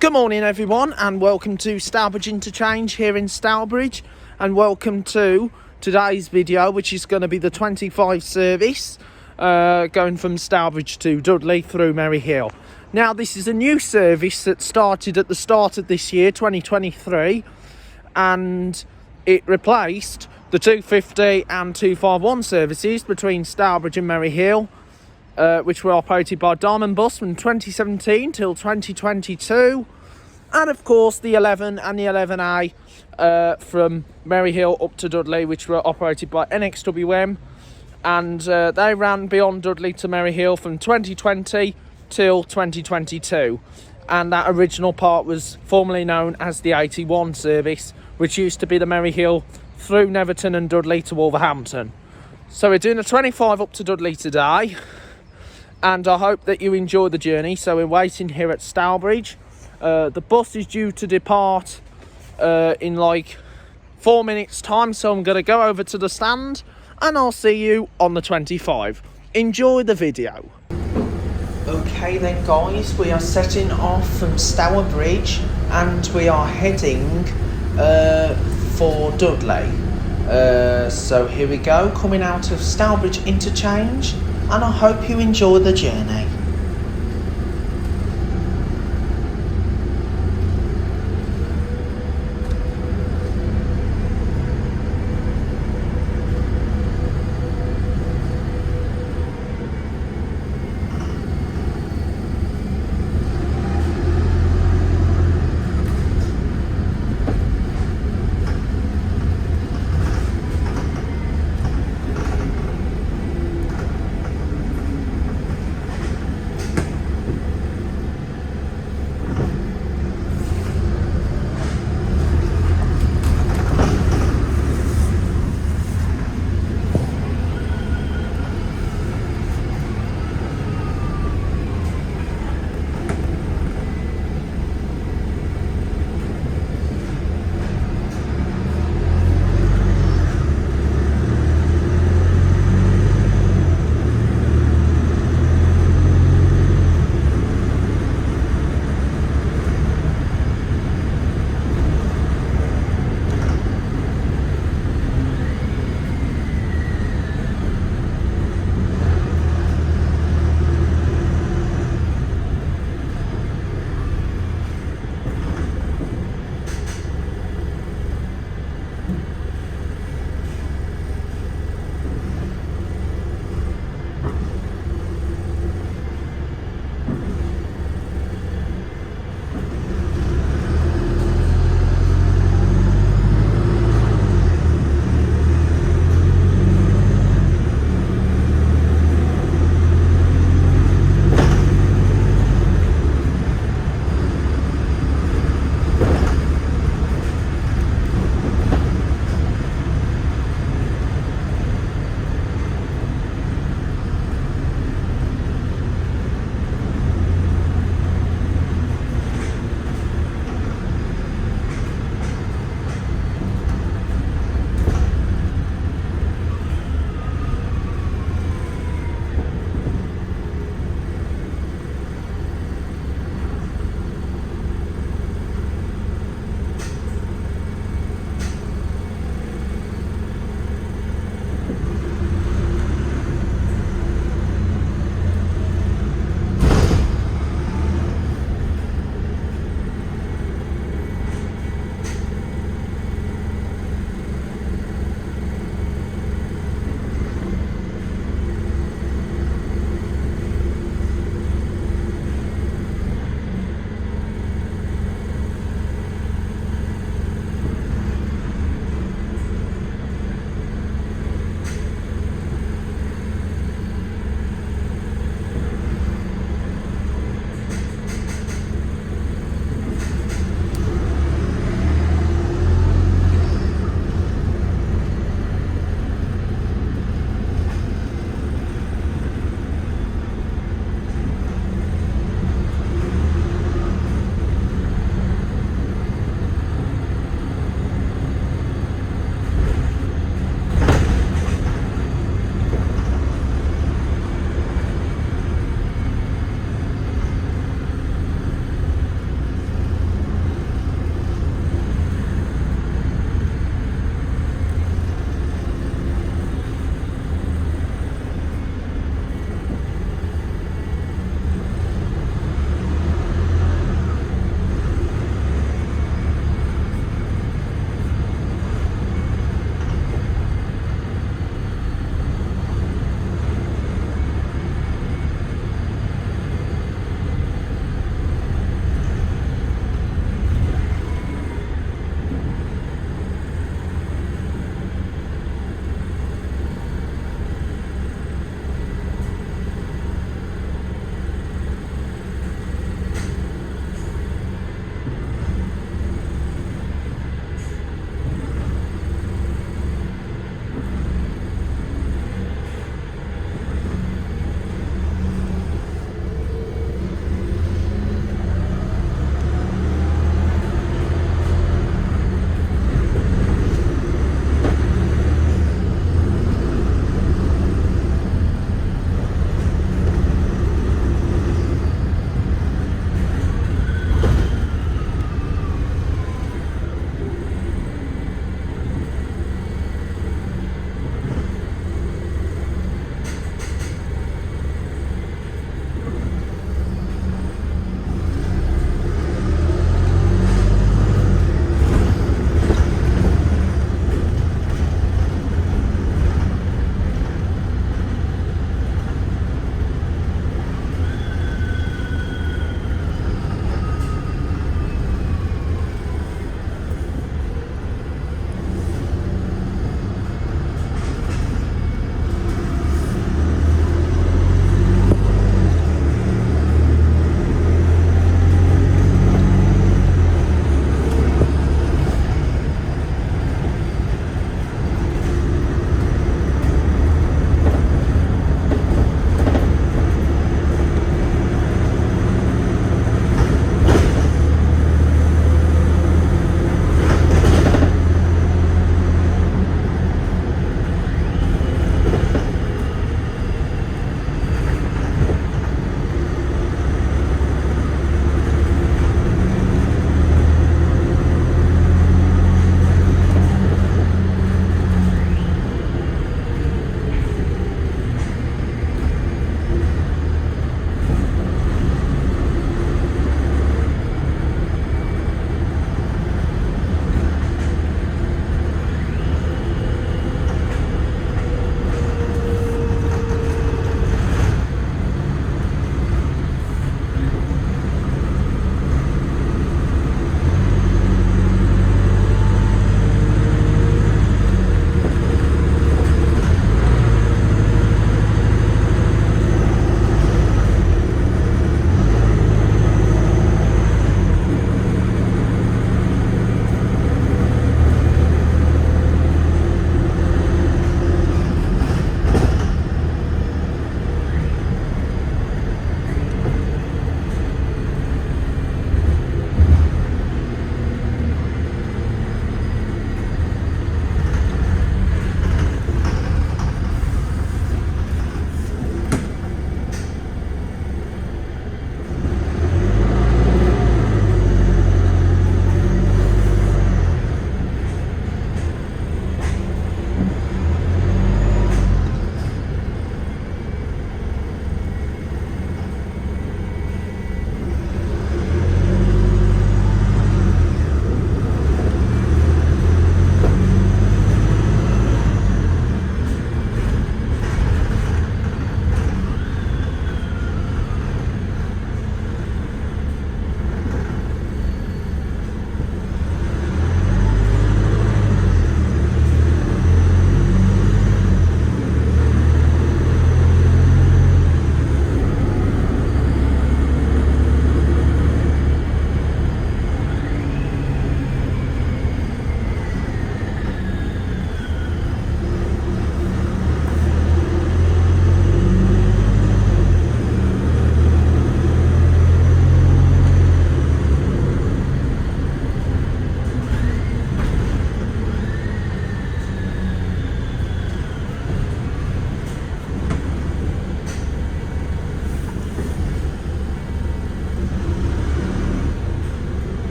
Good morning everyone, and welcome to Stourbridge Interchange here in Stourbridge, and welcome to today's video, which is going to be the 25 service going from Stourbridge to Dudley through Merry Hill. Now this is a new service that started at the start of this year 2023, and it replaced the 250 and 251 services between Stourbridge and Merry Hill, which were operated by Diamond Bus from 2017 till 2022, and of course the 11 and the 11A from Merry Hill up to Dudley, which were operated by NXWM, and they ran beyond Dudley to Merry Hill from 2020 till 2022, and that original part was formerly known as the 81 service, which used to be the Merry Hill through Netherton and Dudley to Wolverhampton. So we're doing a 25 up to Dudley today, and I hope that you enjoy the journey. So we're waiting here at Stourbridge. The bus is due to depart in like 4 minutes time, so I'm going to go over to the stand and I'll see you on the 25. Enjoy the video. Okay then guys, we are setting off from Stourbridge and we are heading for Dudley. So here we go, coming out of Stourbridge Interchange, and I hope you enjoy the journey.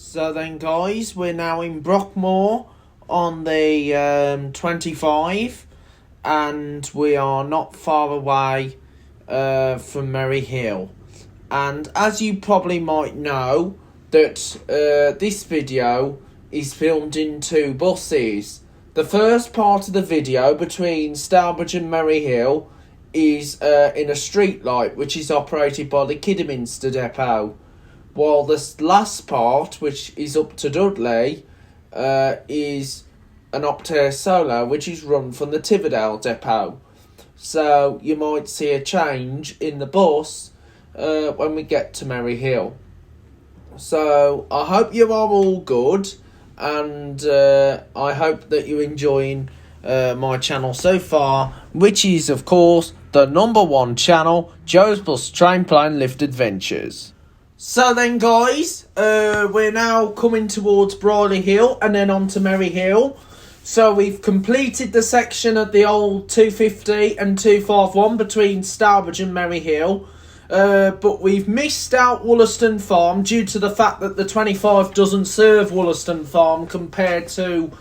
So then guys, we're now in Brockmore on the 25, and we are not far away from Merry Hill. And as you probably might know, that this video is filmed in two buses. The first part of the video between Stourbridge and Merry Hill is in a street light, which is operated by the Kidderminster depot, while the last part, which is up to Dudley, is an Optare Solar, which is run from the Tiverdale depot. So you might see a change in the bus when we get to Merry Hill. So I hope you are all good, and I hope that you're enjoying my channel so far, which is of course the #1 channel, Joe's Bus Train Plane Lift Adventures. So then guys, we're now coming towards Briley Hill and then on to Merry Hill. So we've completed the section of the old 250 and 251 between Stourbridge and Merry Hill. But we've missed out Wollaston Farm due to the fact that the 25 doesn't serve Wollaston Farm compared to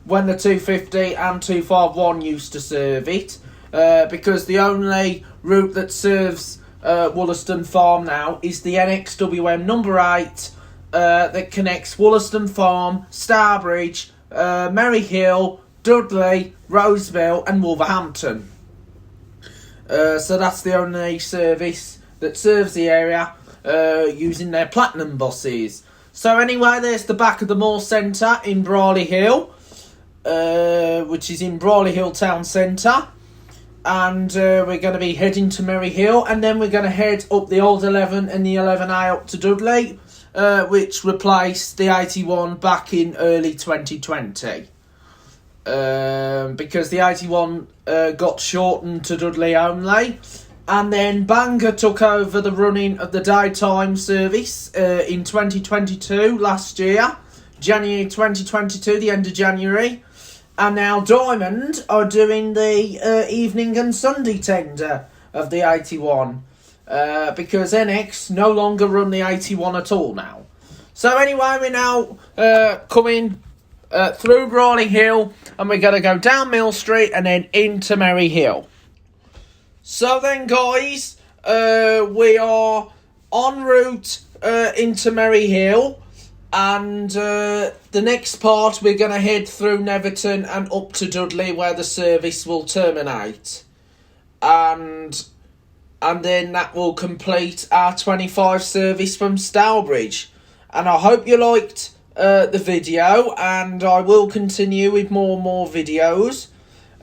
when the 250 and 251 used to serve it. Because the only route that serves Wollaston Farm now is the NXWM number 8 that connects Wollaston Farm, Stourbridge, Merry Hill, Dudley, Roseville and Wolverhampton. So that's the only service that serves the area using their platinum buses. So anyway, there's the back of the Moor Centre in Briley Hill, which is in Briley Hill Town Centre. And we're going to be heading to Merry Hill, and then we're going to head up the old 11 and the 11A up to Dudley, which replaced the 81 back in early 2020. Because the 81 got shortened to Dudley only, and then Bangor took over the running of the daytime service in 2022, last year, January 2022, the end of January. And now Diamond are doing the evening and Sunday tender of the 81. Because NX no longer run the 81 at all now. So anyway, we're now coming through Briley Hill, and we're going to go down Mill Street and then into Merry Hill. So then guys, we are en route into Merry Hill. And the next part, we're going to head through Netherton and up to Dudley, where the service will terminate. And then that will complete our 25 service from Stourbridge. And I hope you liked the video, and I will continue with more and more videos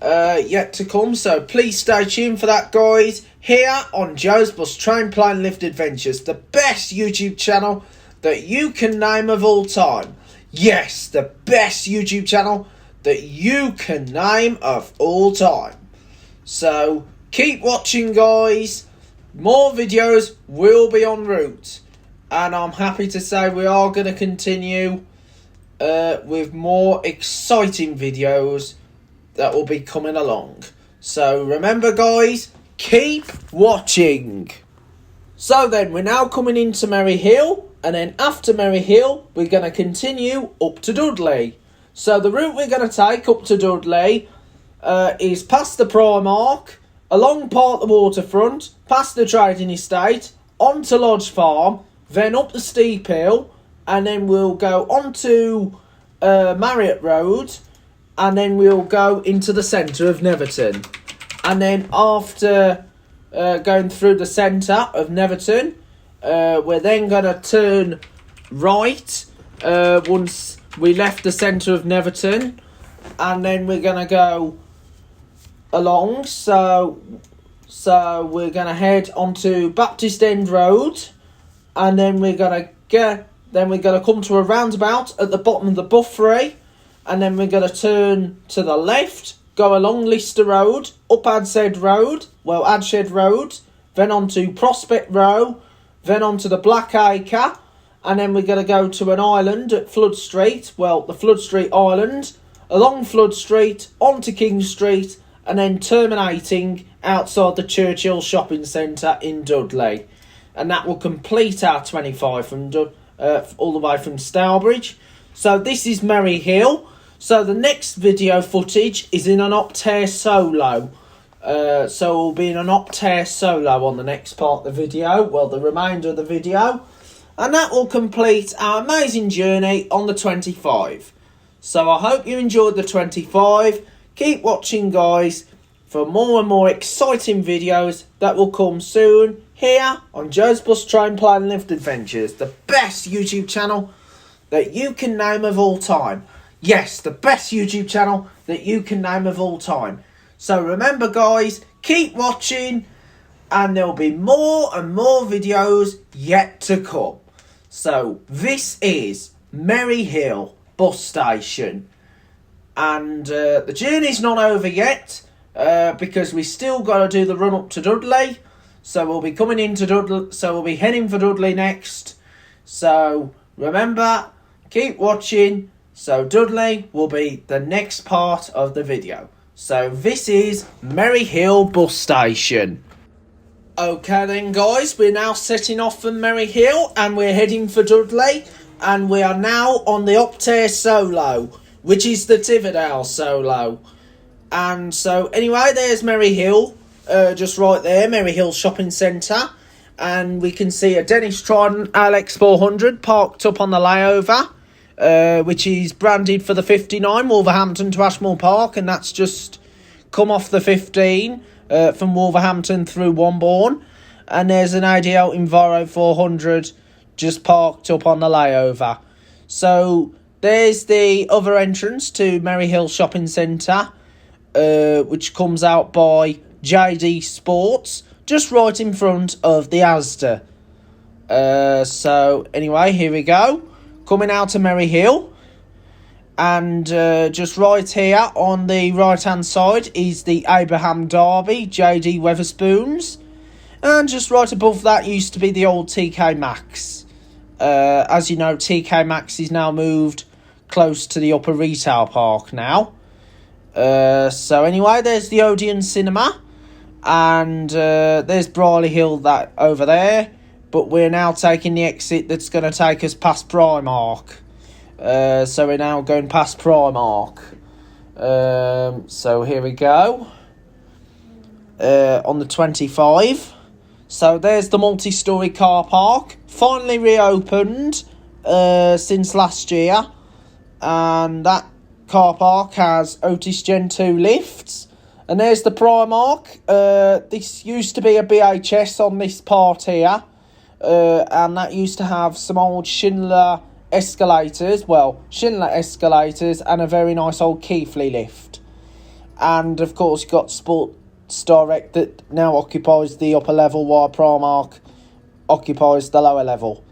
yet to come. So please stay tuned for that, guys, here on Joe's Bus Train Plane Lift Adventures, the best YouTube channel that you can name of all time. Yes, the best YouTube channel that you can name of all time. So keep watching, guys. More videos will be en route, and I'm happy to say we are going to continue with more exciting videos that will be coming along. So remember, guys, keep watching. So then we're now coming into Merry Hill, and then after Merry Hill we're going to continue up to Dudley. So the route we're going to take up to Dudley is past the Primark, along part of the waterfront, past the trading estate, onto Lodge Farm, then up the steep hill, and then we'll go onto Marriott Road, and then we'll go into the centre of Netherton. And then after going through the centre of Netherton, we're then going to turn right once we left the centre of Netherton, and then we're going to go along. So we're going to head onto Baptist End Road, and then we're going to come to a roundabout at the bottom of the Buffery, and then we're going to turn to the left, go along Lister Road, up Adshead Road, then onto Prospect Row, then onto the Black Acre, and then we're going to go to an island at Flood Street, the Flood Street Island, along Flood Street, onto King Street, and then terminating outside the Churchill Shopping Centre in Dudley. And that will complete our 25 all the way from Stourbridge. So this is Merry Hill. So the next video footage is in an Optare solo. So we'll be in an Optare solo on the next part of the video, well, the remainder of the video. And that will complete our amazing journey on the 25. So I hope you enjoyed the 25. Keep watching, guys, for more and more exciting videos that will come soon here on Joe's Bus Train Plane Lift Adventures, the best YouTube channel that you can name of all time. Yes, the best YouTube channel that you can name of all time. So remember, guys, keep watching and there'll be more and more videos yet to come. So this is Merry Hill bus station, and the journey's not over yet because we still got to do the run up to Dudley. So we'll be coming into Dudley, so we'll be heading for Dudley next. So remember, keep watching. So Dudley will be the next part of the video. So this is Merry Hill bus station. Okay then, guys, we're now setting off from Merry Hill and we're heading for Dudley, and we are now on the Optare solo, which is the Tiverdale solo. And so anyway, there's Merry Hill, just right there, Merry Hill Shopping Centre, and we can see a Dennis Trident LX400 parked up on the layover, which is branded for the 59 Wolverhampton to Ashmore Park, and that's just come off the 15 from Wolverhampton through Wombourne. And there's an ADL Enviro 400 just parked up on the layover. So there's the other entrance to Merry Hill Shopping Centre, which comes out by JD Sports, just right in front of the Asda. So anyway, here we go. Coming out of Merry Hill, and just right here on the right hand side is the Abraham Derby JD Weatherspoons, and just right above that used to be the old TK Maxx. As you know, TK Maxx is now moved close to the upper retail park now. So anyway, there's the Odeon Cinema, and there's Briley Hill that over there. But we're now taking the exit that's going to take us past Primark. So we're now going past Primark. So here we go. On the 25. So there's the multi-storey car park. Finally reopened since last year. And that car park has Otis Gen 2 lifts. And there's the Primark. This used to be a BHS on this part here. And that used to have some old Schindler escalators. Well, Schindler escalators and a very nice old Keithley lift. And, of course, you've got Sports Direct that now occupies the upper level, while Primark occupies the lower level.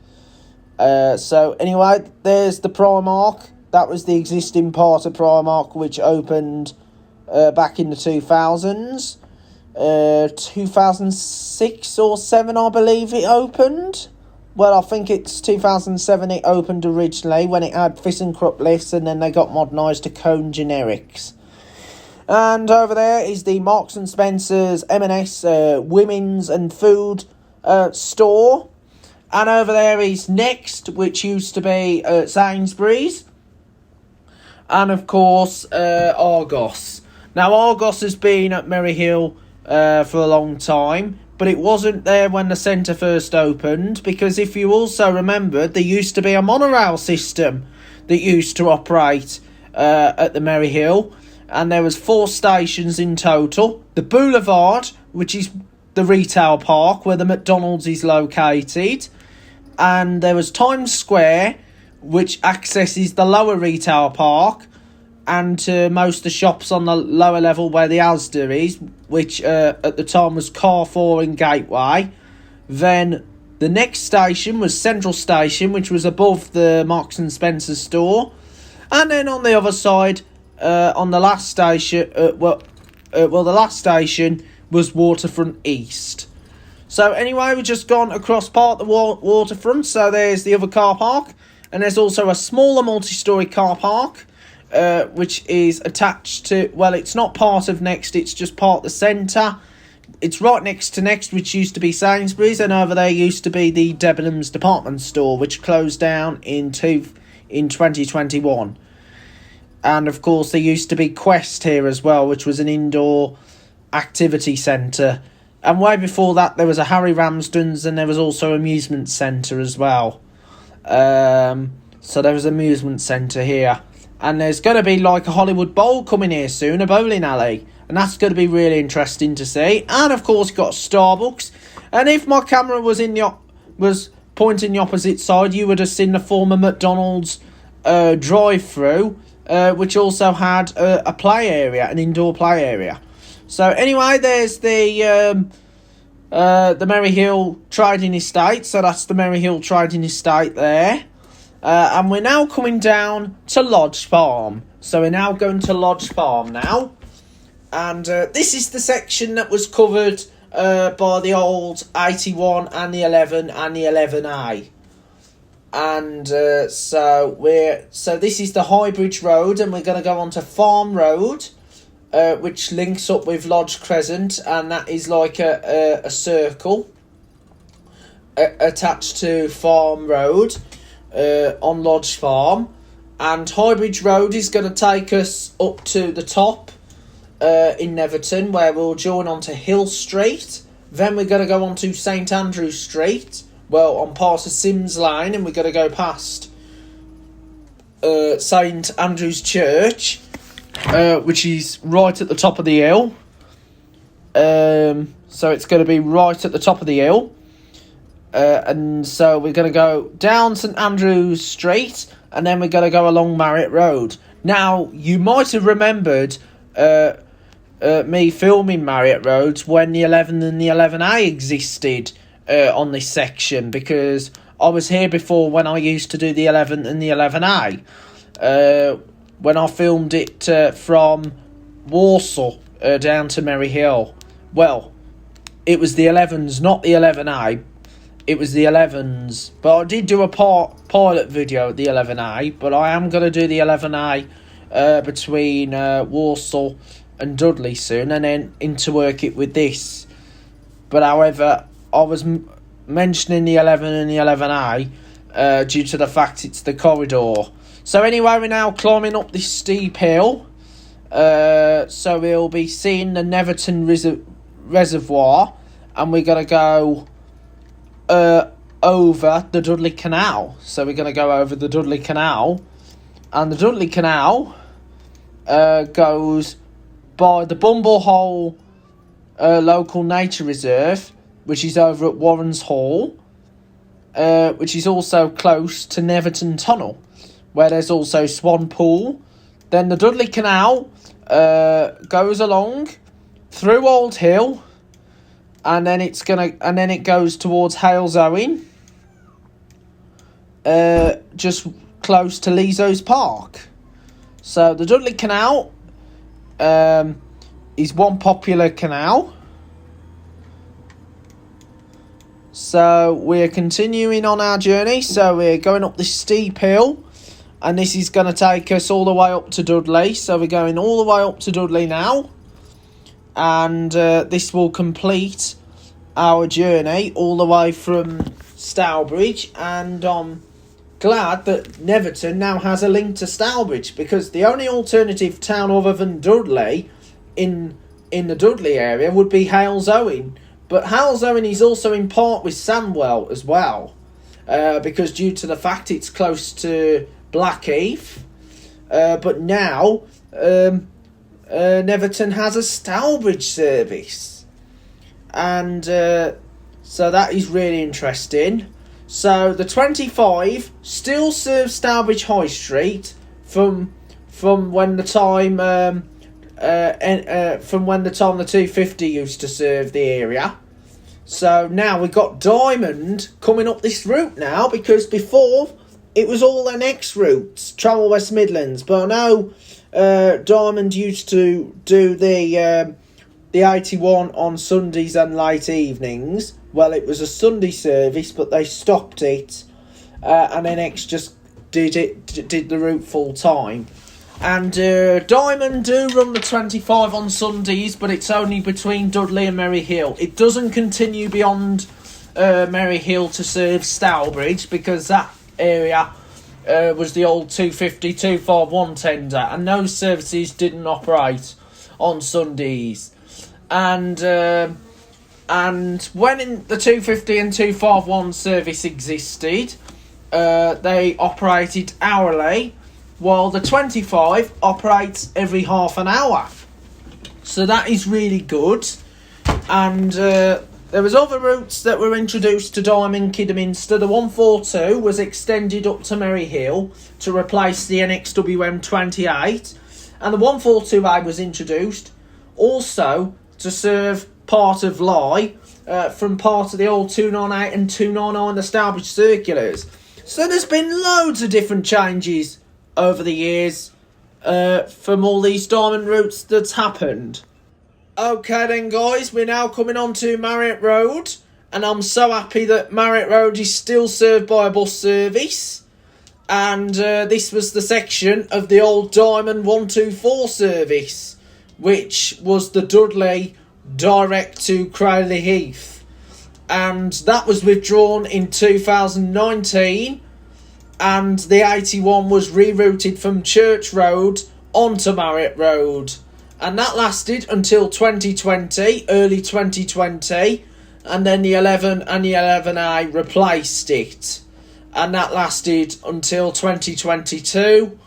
So, anyway, there's the Primark. That was the existing part of Primark, which opened back in the 2000s. 2006 or 7, I believe it opened. Well, I think it's 2007 it opened originally, when it had ThyssenKrupp lifts, and then they got modernised to Cone Generics. And over there is the Marks and Spencer's M&S women's and food store. And over there is Next, which used to be Sainsbury's. And of course, Argos. Now, Argos has been at Merry Hill for a long time, but it wasn't there when the centre first opened, because if you also remember, there used to be a monorail system that used to operate at the Merry Hill, and there was 4 stations in total. The Boulevard, which is the retail park where the McDonald's is located, and there was Times Square, which accesses the lower retail park, and to most of the shops on the lower level where the Asda is, which at the time was Carrefour and Gateway. Then the next station was Central Station, which was above the Marks and Spencer store. And then on the other side, on the last station, the last station was Waterfront East. So anyway, we've just gone across part of the waterfront, so there's the other car park. And there's also a smaller multi-storey car park, which is attached to, well, it's not part of Next, it's just part of the centre. it's right next to Next, which used to be Sainsbury's, and over there used to be the Debenhams department store, which closed down in 2021. And of course, there used to be Quest here as well, which was an indoor activity centre. And way before that, there was a Harry Ramsden's, and there was also an amusement centre as well. So there was an amusement centre here. And there's going to be like a Hollywood Bowl coming here soon, a bowling alley. And that's going to be really interesting to see. And of course, got Starbucks. And if my camera was pointing the opposite side, you would have seen the former McDonald's drive-through, which also had a play area, an indoor play area. So anyway, there's the Merry Hill Trading Estate. So that's the Merry Hill Trading Estate there. And we're now coming down to Lodge Farm. So we're now going to Lodge Farm now. And this is the section that was covered by the old 81 and the 11 and the 11A. And so this is the Highbridge Road, and we're going to go on to Farm Road, which links up with Lodge Crescent, and that is like a circle attached to Farm Road on Lodge Farm. And Highbridge Road is going to take us up to the top in Netherton, where we'll join on to Hill Street. Then we're going to go on to St Andrew Street, well, on part of Sims Lane, and we're going to go past St Andrew's Church, which is right at the top of the hill. So it's going to be right at the top of the hill. And so we're going to go down St Andrew's Street, and then we're going to go along Marriott Road. Now, you might have remembered me filming Marriott Roads when the 11 and the 11A existed on this section, because I was here before when I used to do the 11 and the 11A. When I filmed it from Walsall down to Merry Hill. Well, it was the 11s, not the 11A. It was the 11s. But I did do a pilot video at the 11A, but I am going to do the 11A between Walsall and Dudley soon, and then interwork it with this. But however, I was mentioning the 11 and the 11A due to the fact it's the corridor. So anyway, we're now climbing up this steep hill. So we'll be seeing the Netherton Reservoir, and we're going to go over the Dudley Canal. So we're going to go over the Dudley Canal, and the Dudley Canal goes by the Bumblehole Local Nature Reserve, which is over at Warren's Hall, which is also close to Netherton Tunnel, where there's also Swan Pool. Then the Dudley Canal goes along through Old Hill, and then it goes towards Hales Owen, just close to Lezo's Park. So the Dudley Canal is one popular canal. So we're continuing on our journey. So we're going up this steep hill, and this is going to take us all the way up to Dudley. So we're going all the way up to Dudley now, and this will complete our journey all the way from Stourbridge. And glad that Netherton now has a link to Stourbridge, because the only alternative town other than Dudley in the Dudley area would be Hales Owen. But Hales Owen is also in part with Sandwell as well, because due to the fact it's close to Blackheath. But now Netherton has a Stourbridge service, and so that is really interesting. So the 25 still serves Stourbridge High Street from when the time the 250 used to serve the area. So now we've got Diamond coming up this route now, because before it was all the next routes, Travel West Midlands. But I know Diamond used to do the 81 on Sundays and late evenings. Well, it was a Sunday service, but they stopped it, and NX just did the route full time. And Diamond do run the 25 on Sundays, but it's only between Dudley and Merry Hill. It doesn't continue beyond Merry Hill to serve Stourbridge, because that area was the old 250 251 tender, and those services didn't operate on Sundays. And when the 250 and 251 service existed, they operated hourly, while the 25 operates every half an hour. So that is really good. And there was other routes that were introduced to Diamond Kidderminster. The 142 was extended up to Merry Hill to replace the NXWM 28, and the 142A was introduced also to serve part of Lye from part of the old 298 and 299, the Stourbridge circulars. So there's been loads of different changes over the years from all these Diamond routes that's happened. Okay then guys, we're now coming on to Marriott Road, and I'm so happy that Marriott Road is still served by a bus service. And this was the section of the old Diamond 124 service, which was the Dudley direct to Crowley Heath. And that was withdrawn in 2019, and the 81 was rerouted from Church Road onto Marriott Road. And that lasted until 2020, early 2020, and then the 11 and the 11A replaced it. And that lasted until 2022,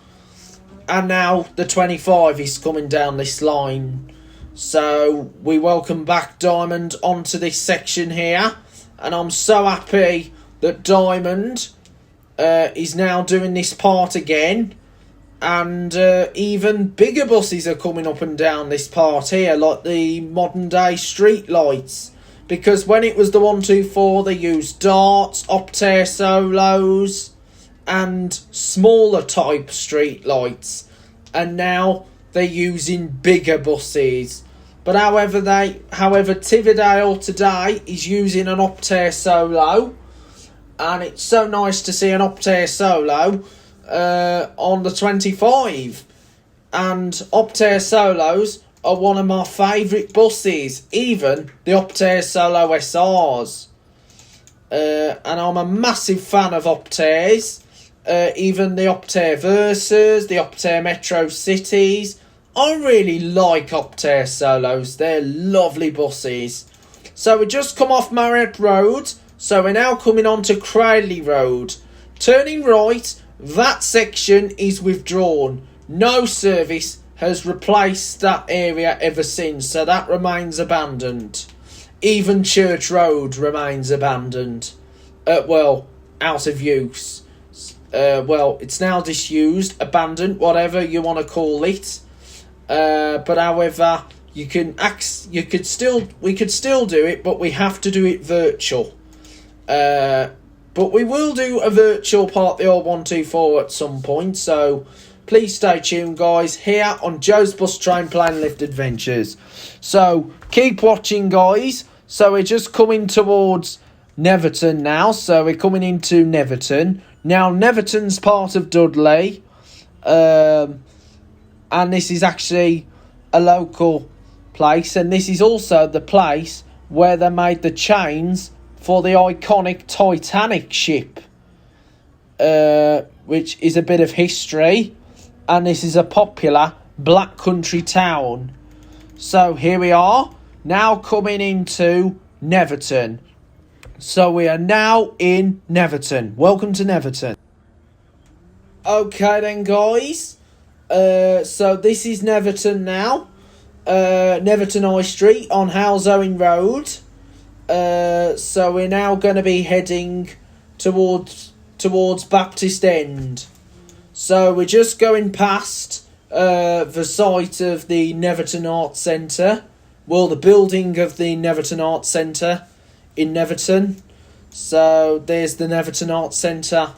and now the 25 is coming down this line. So we welcome back Diamond onto this section here, and I'm so happy that Diamond is now doing this part again. And even bigger buses are coming up and down this part here, like the modern day street lights. Because when it was the 124, they used darts, Optare Solos, and smaller type street lights. And now they're using bigger buses. But however, Tividale today is using an Optare Solo. And it's so nice to see an Optare Solo on the 25, and Optare Solos are one of my favourite buses, even the Optare Solo SRs, and I'm a massive fan of Optares, even the Optare Versas, the Optare Metro Cities. I really like Optare Solos, they're lovely buses. So we just come off Marriott Road, so we're now coming on to Cradley Road. Turning right, that section is withdrawn. No service has replaced that area ever since, so that remains abandoned. Even Church Road remains abandoned. Out of use. It's now disused, abandoned, whatever you want to call it. But however, we could still do it, but we have to do it virtual. But we will do a virtual part, the old 124 at some point, so please stay tuned guys, here on Joe's Bus Train Plane Lift Adventures. So keep watching guys. So we're just coming towards Netherton now, so we're coming into Netherton. Now Netherton's part of Dudley, and this is actually a local place, and this is also the place where they made the chains for the iconic Titanic ship, which is a bit of history, and this is a popular black country town. So here we are, now coming into Netherton. So we are now in Netherton. Welcome to Netherton. Okay then guys, so this is Netherton now, Netherton High Street on Halsowing Road. So we're now going to be heading towards Baptist End. So we're just going past the site of the Netherton Arts Centre. Well, the building of the Netherton Arts Centre in Netherton. So there's the Netherton Arts Centre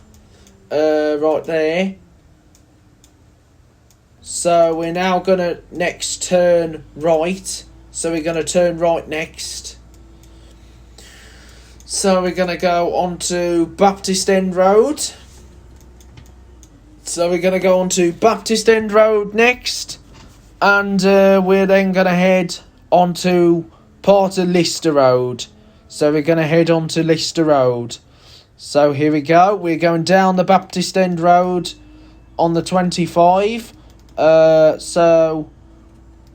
right there. So we're now going to next turn right. So we're going to turn right next. So we're going to go on to Baptist End Road. So So we're going to go on to Baptist End Road next. And we're then going to head on to part of Lister Road. So we're going to head on to Lister Road. So here we go. We're going down the Baptist End Road on the 25. So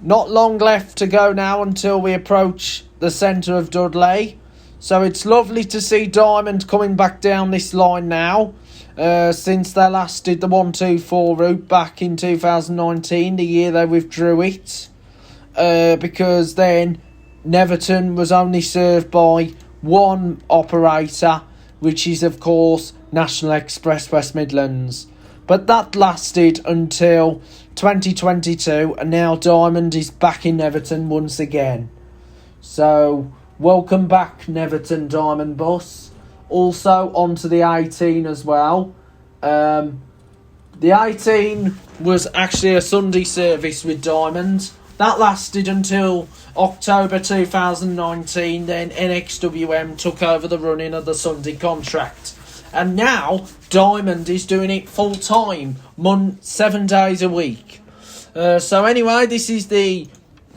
not long left to go now until we approach the centre of Dudley. So it's lovely to see Diamond coming back down this line now. Since they last did the 124 route back in 2019, the year they withdrew it. Because then Netherton was only served by one operator, which is of course National Express West Midlands. But that lasted until 2022, and now Diamond is back in Netherton once again. So welcome back, Netherton Diamond Bus. Also onto the 18 as well. The 18 was actually a Sunday service with Diamond. That lasted until October 2019. Then NXWM took over the running of the Sunday contract. And now Diamond is doing it full time, 7 days a week. So anyway, this is the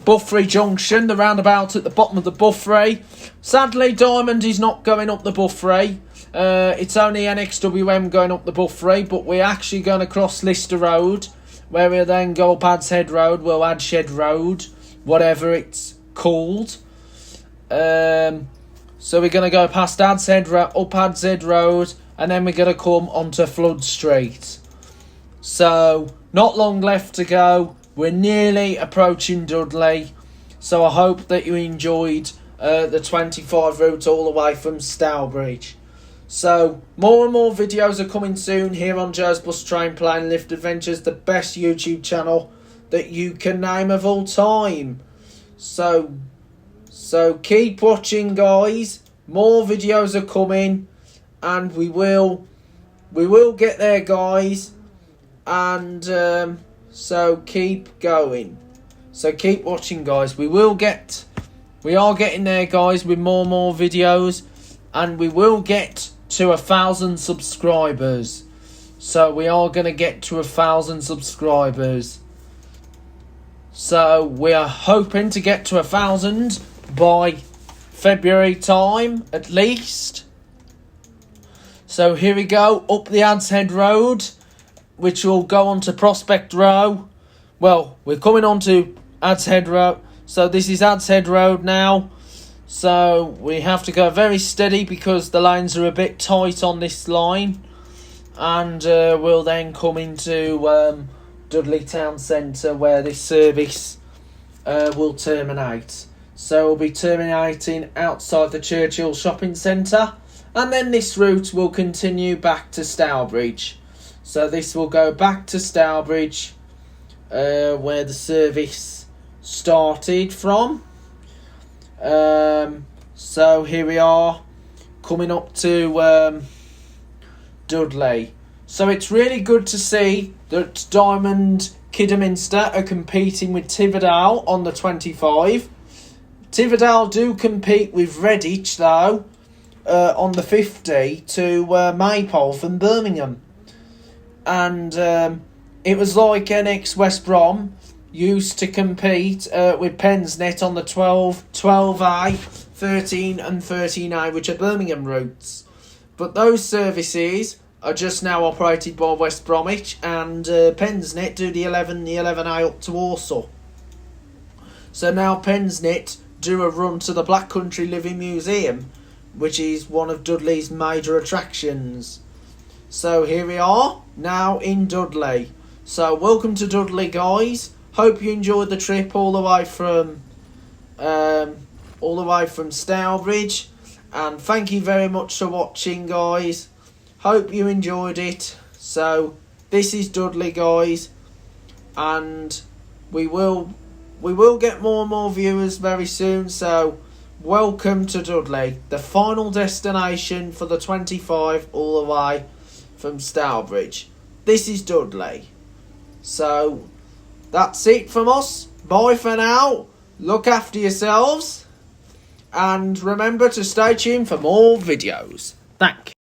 Buffrey Junction, the roundabout at the bottom of the Buffrey. Sadly, Diamond is not going up the Buffrey. It's only NXWM going up the Buffrey, but we're actually going to cross Lister Road, where we'll then go up Adds Head Road, Adshed Road, whatever it's called. So we're going to go past Adds Head up Adds Head Road, and then we're going to come onto Flood Street. So not long left to go. We're nearly approaching Dudley, so I hope that you enjoyed the 25 route all the way from Stourbridge. So more and more videos are coming soon here on Joe's Bus Train Plane Lift Adventures, the best YouTube channel that you can name of all time. So keep watching, guys. More videos are coming, and we will get there, guys. And so keep going. So keep watching, guys. We are getting there, guys, with more and more videos, and we will get to 1,000 subscribers. So we are going to get to 1,000 subscribers. So we are hoping to get to 1,000 by February time, at least. So here we go, up the Adds Head Road, which will go on to Prospect Row. Well, we're coming on to Adds Head Road. So this is Adds Head Road now. So we have to go very steady because the lanes are a bit tight on this line. And we'll then come into Dudley Town Centre, where this service will terminate. So we'll be terminating outside the Churchill Shopping Centre. And then this route will continue back to Stourbridge. So this will go back to Stourbridge, where the service started from. So here we are, coming up to Dudley. So it's really good to see that Diamond Kidderminster are competing with Tividale on the 25. Tividale do compete with Redditch, though, on the 50 to Maypole from Birmingham. And it was like NX West Brom used to compete with Pensnet on the 12A, 13 and 13A, which are Birmingham routes. But those services are just now operated by West Bromwich, and Pensnet do the 11A up to Warsaw. So now Pensnet do a run to the Black Country Living Museum, which is one of Dudley's major attractions. So here we are, now in Dudley. So welcome to Dudley, guys. Hope you enjoyed the trip all the way from Stourbridge, and thank you very much for watching, guys. Hope you enjoyed it. So this is Dudley, guys, and we will get more and more viewers very soon. So welcome to Dudley, the final destination for the 25 all the way from Stourbridge. This is Dudley. So that's it from us. Bye for now. Look after yourselves. And remember to stay tuned for more videos. Thank you.